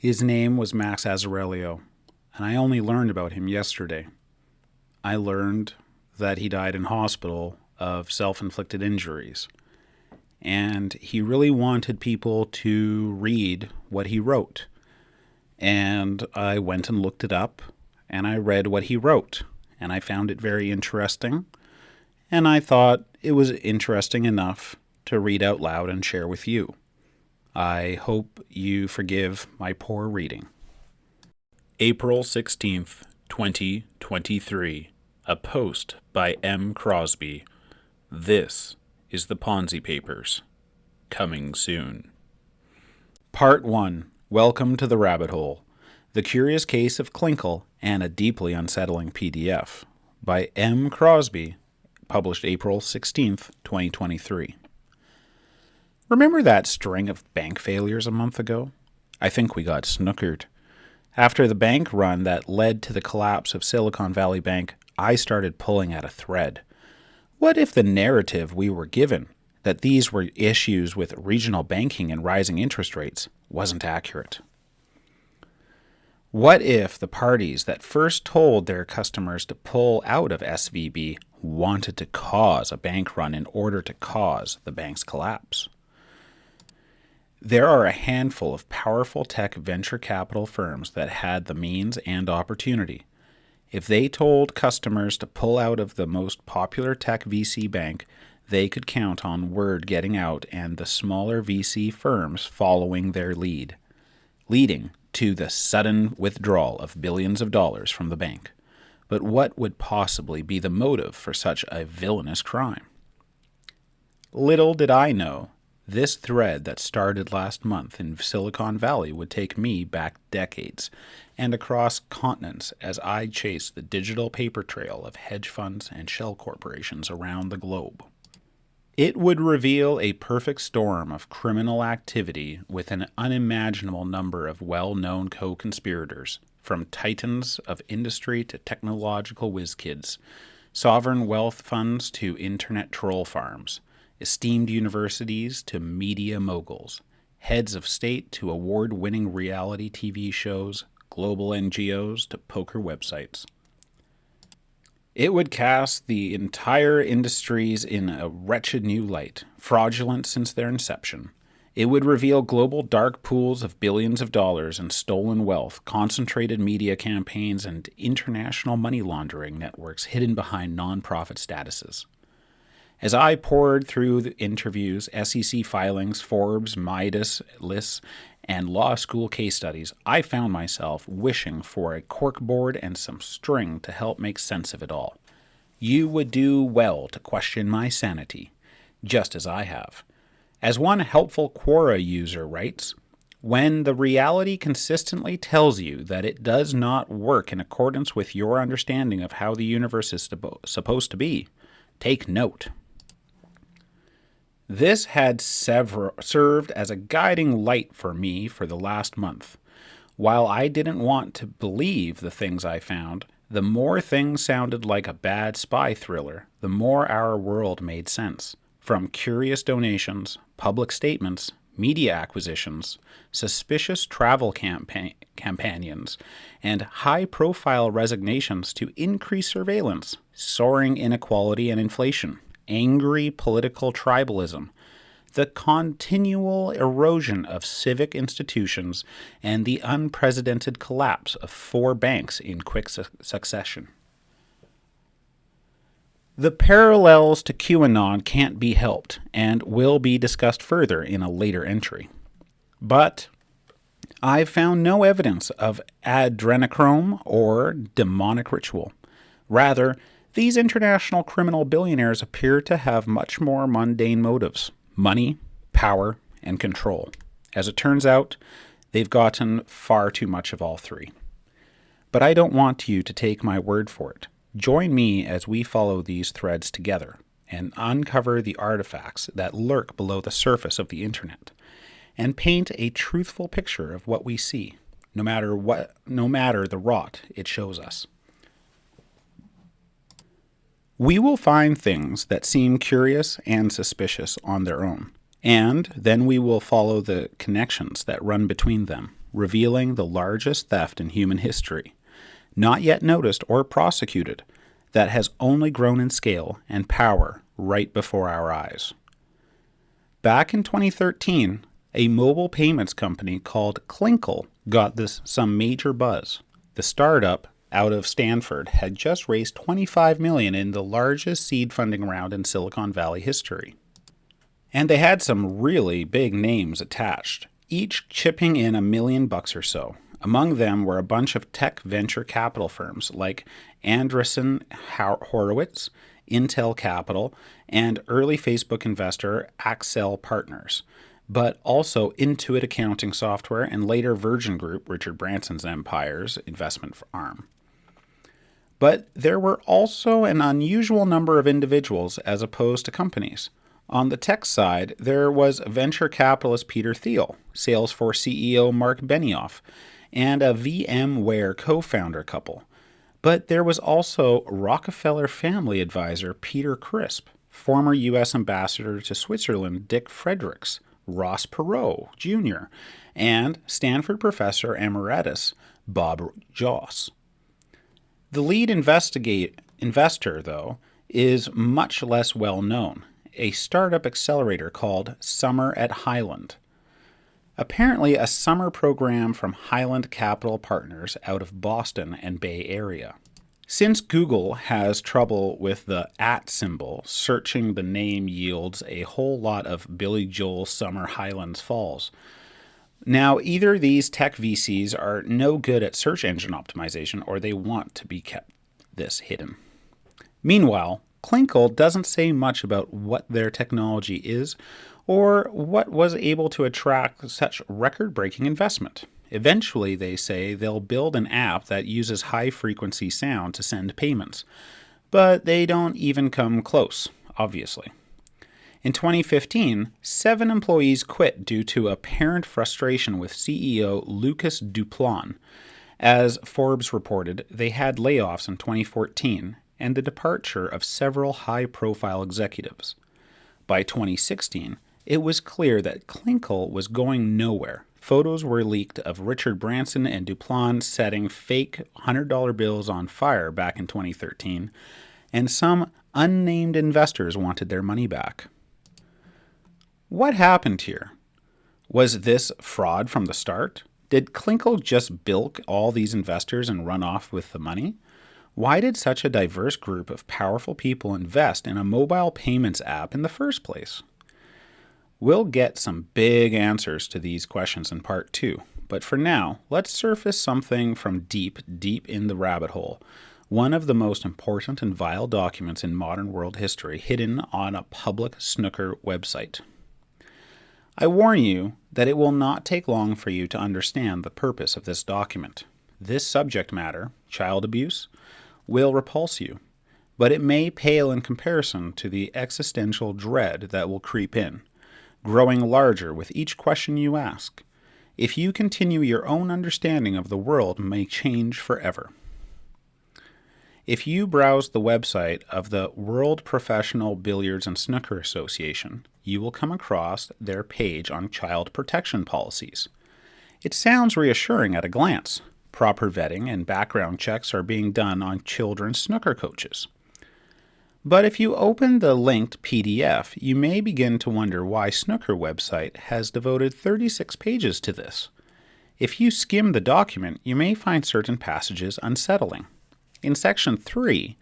His name was Max Azzarello, and I only learned about him yesterday. I learned that he died in hospital of self-inflicted injuries, and he really wanted people to read what he wrote. And I went and looked it up, and I read what he wrote, and I found it very interesting, and I thought it was interesting enough to read out loud and share with you. I hope you forgive my poor reading. April 16th, 2023. A post by M. Crosby. This is the Ponzi Papers. Coming soon. Part 1. Welcome to the Rabbit Hole. The Curious Case of Clinkle and a Deeply Unsettling PDF by M. Crosby, published April 16th, 2023. Remember that string of bank failures a month ago? I think we got snookered. After the bank run that led to the collapse of Silicon Valley Bank, I started pulling at a thread. What if the narrative we were given, that these were issues with regional banking and rising interest rates, wasn't accurate? What if the parties that first told their customers to pull out of SVB wanted to cause a bank run in order to cause the bank's collapse? There are a handful of powerful tech venture capital firms that had the means and opportunity. If they told customers to pull out of the most popular tech VC bank, they could count on word getting out and the smaller VC firms following their lead, leading to the sudden withdrawal of billions of dollars from the bank. But what would possibly be the motive for such a villainous crime? Little did I know, this thread that started last month in Silicon Valley would take me back decades and across continents as I chased the digital paper trail of hedge funds and shell corporations around the globe. It would reveal a perfect storm of criminal activity with an unimaginable number of well-known co-conspirators, from titans of industry to technological whiz-kids, sovereign wealth funds to internet troll farms, esteemed universities to media moguls, heads of state to award-winning reality TV shows, global NGOs to poker websites. It would cast the entire industries in a wretched new light, fraudulent since their inception. It would reveal global dark pools of billions of dollars in stolen wealth, concentrated media campaigns, and international money laundering networks hidden behind nonprofit statuses. As I poured through the interviews, SEC filings, Forbes, Midas lists, and law school case studies, I found myself wishing for a corkboard and some string to help make sense of it all. You would do well to question my sanity, just as I have. As one helpful Quora user writes, when the reality consistently tells you that it does not work in accordance with your understanding of how the universe is supposed to be, take note. This had served as a guiding light for me for the last month. While I didn't want to believe the things I found, the more things sounded like a bad spy thriller, the more our world made sense. From curious donations, public statements, media acquisitions, suspicious travel companions, and high-profile resignations to increased surveillance, soaring inequality and inflation, angry political tribalism, the continual erosion of civic institutions, and the unprecedented collapse of 4 banks in quick succession. The parallels to QAnon can't be helped and will be discussed further in a later entry. But I've found no evidence of adrenochrome or demonic ritual. Rather, these international criminal billionaires appear to have much more mundane motives: money, power, and control. As it turns out, they've gotten far too much of all three. But I don't want you to take my word for it. Join me as we follow these threads together and uncover the artifacts that lurk below the surface of the internet, and paint a truthful picture of what we see, no matter the rot it shows us. We will find things that seem curious and suspicious on their own, and then we will follow the connections that run between them, revealing the largest theft in human history, not yet noticed or prosecuted, that has only grown in scale and power right before our eyes. Back in 2013, a mobile payments company called Clinkle got some major buzz. The startup out of Stanford had just raised $25 million in the largest seed funding round in Silicon Valley history. And they had some really big names attached, each chipping in $1 million or so. Among them were a bunch of tech venture capital firms like Andreessen Horowitz, Intel Capital, and early Facebook investor Accel Partners, but also Intuit accounting software and later Virgin Group, Richard Branson's empire's investment arm. But there were also an unusual number of individuals as opposed to companies. On the tech side, there was venture capitalist Peter Thiel, Salesforce CEO Mark Benioff, and a VMware co-founder couple. But there was also Rockefeller family advisor Peter Crisp, former U.S. ambassador to Switzerland Dick Fredericks, Ross Perot Jr., and Stanford professor emeritus Bob Joss. The lead investor, though, is much less well known, a startup accelerator called Summer at Highland. Apparently a summer program from Highland Capital Partners out of Boston and Bay Area. Since Google has trouble with the @ symbol, searching the name yields a whole lot of Billy Joel Summer Highlands Falls. Now, either these tech VCs are no good at search engine optimization or they want to be kept this hidden. Meanwhile, Clinkle doesn't say much about what their technology is or what was able to attract such record-breaking investment. Eventually, they say they'll build an app that uses high-frequency sound to send payments, but they don't even come close, obviously. In 2015, 7 employees quit due to apparent frustration with CEO Lucas Duplan. As Forbes reported, they had layoffs in 2014 and the departure of several high-profile executives. By 2016, it was clear that Clinkle was going nowhere. Photos were leaked of Richard Branson and Duplan setting fake $100 bills on fire back in 2013, and some unnamed investors wanted their money back. What happened here? Was this fraud from the start? Did Clinkle just bilk all these investors and run off with the money? Why did such a diverse group of powerful people invest in a mobile payments app in the first place? We'll get some big answers to these questions in part 2, but for now, let's surface something from deep in the rabbit hole, one of the most important and vile documents in modern world history hidden on a public snooker website. I warn you that it will not take long for you to understand the purpose of this document. This subject matter, child abuse, will repulse you, but it may pale in comparison to the existential dread that will creep in, growing larger with each question you ask. If you continue, your own understanding of the world may change forever. If you browse the website of the World Professional Billiards and Snooker Association, you will come across their page on child protection policies. It sounds reassuring at a glance. Proper vetting and background checks are being done on children's snooker coaches. But if you open the linked PDF, you may begin to wonder why Snooker website has devoted 36 pages to this. If you skim the document, you may find certain passages unsettling. In Section 3,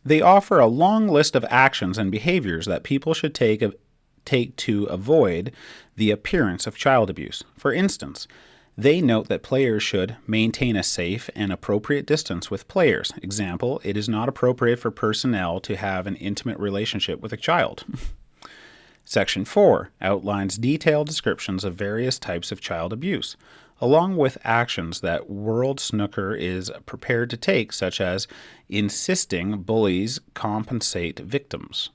they offer a long list of actions and behaviors that people should take to avoid the appearance of child abuse. For instance, they note that players should maintain a safe and appropriate distance with players. Example, it is not appropriate for personnel to have an intimate relationship with a child. Section 4 outlines detailed descriptions of various types of child abuse, along with actions that World Snooker is prepared to take, such as insisting bullies compensate victims.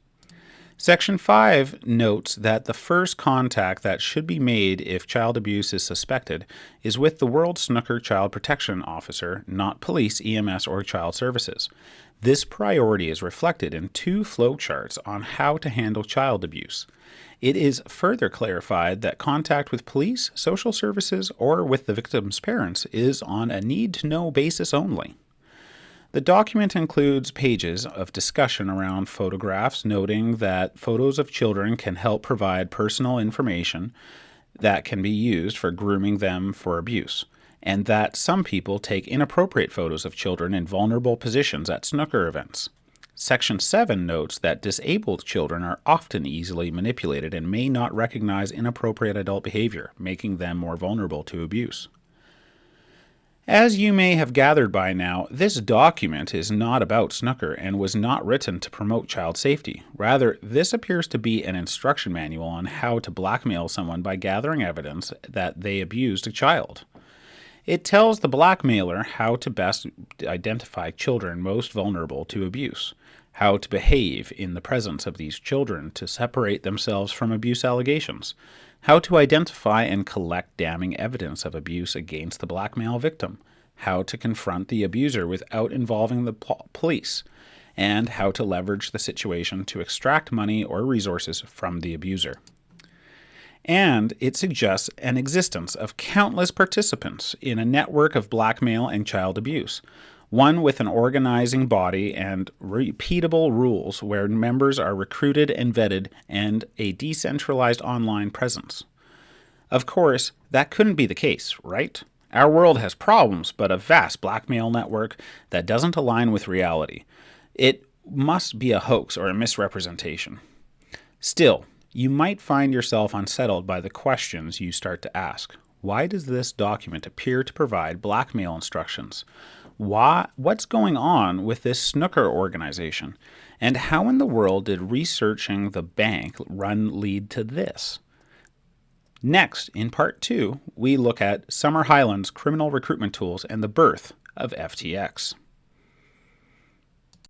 Section 5 notes that the first contact that should be made if child abuse is suspected is with the World Snooker Child Protection Officer, not police, EMS, or child services. This priority is reflected in 2 flowcharts on how to handle child abuse. It is further clarified that contact with police, social services, or with the victim's parents is on a need-to-know basis only. The document includes pages of discussion around photographs, noting that photos of children can help provide personal information that can be used for grooming them for abuse, and that some people take inappropriate photos of children in vulnerable positions at snooker events. Section 7 notes that disabled children are often easily manipulated and may not recognize inappropriate adult behavior, making them more vulnerable to abuse. As you may have gathered by now, this document is not about snooker and was not written to promote child safety. Rather, this appears to be an instruction manual on how to blackmail someone by gathering evidence that they abused a child. It tells the blackmailer how to best identify children most vulnerable to abuse, how to behave in the presence of these children to separate themselves from abuse allegations, how to identify and collect damning evidence of abuse against the blackmail victim, how to confront the abuser without involving the police, and how to leverage the situation to extract money or resources from the abuser. And it suggests an existence of countless participants in a network of blackmail and child abuse, one with an organizing body and repeatable rules where members are recruited and vetted, and a decentralized online presence. Of course, that couldn't be the case, right? Our world has problems, but a vast blackmail network that doesn't align with reality. It must be a hoax or a misrepresentation. Still, you might find yourself unsettled by the questions you start to ask. Why does this document appear to provide blackmail instructions? What's going on with this snooker organization? And how in the world did researching the bank run lead to this? Next, in part 2, we look at Summer Highland's criminal recruitment tools and the birth of FTX.